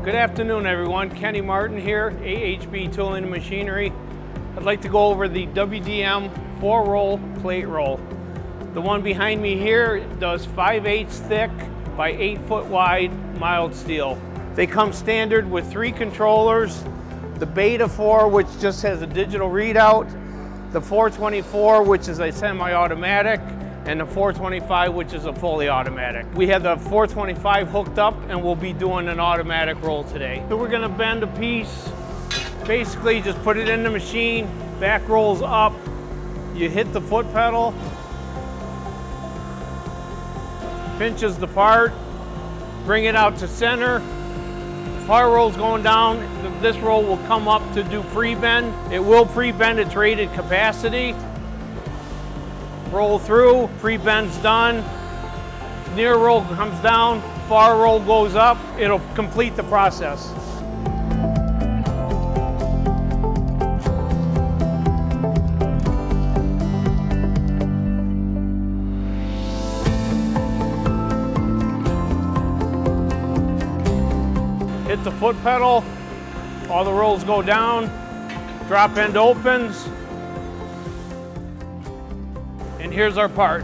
Good afternoon, everyone. Kenny Martin here, AHB Tooling and Machinery. I'd like to go over the WDM 4-roll plate roll. The one behind me here does 5/8 thick by 8 foot wide mild steel. They come standard with 3 controllers, the Beta 4, which just has a digital readout, the 424, which is a semi-automatic, and the 425, which is a fully automatic. We have the 425 hooked up and we'll be doing an automatic roll today. So we're gonna bend a piece, basically just put it in the machine, back rolls up, you hit the foot pedal, pinches the part, bring it out to center, far roll's going down, this roll will come up to do pre-bend. It will pre-bend its rated capacity. Roll through, pre-bend's done, near roll comes down, far roll goes up, it'll complete the process. Hit the foot pedal, all the rolls go down, drop end opens, and here's our part.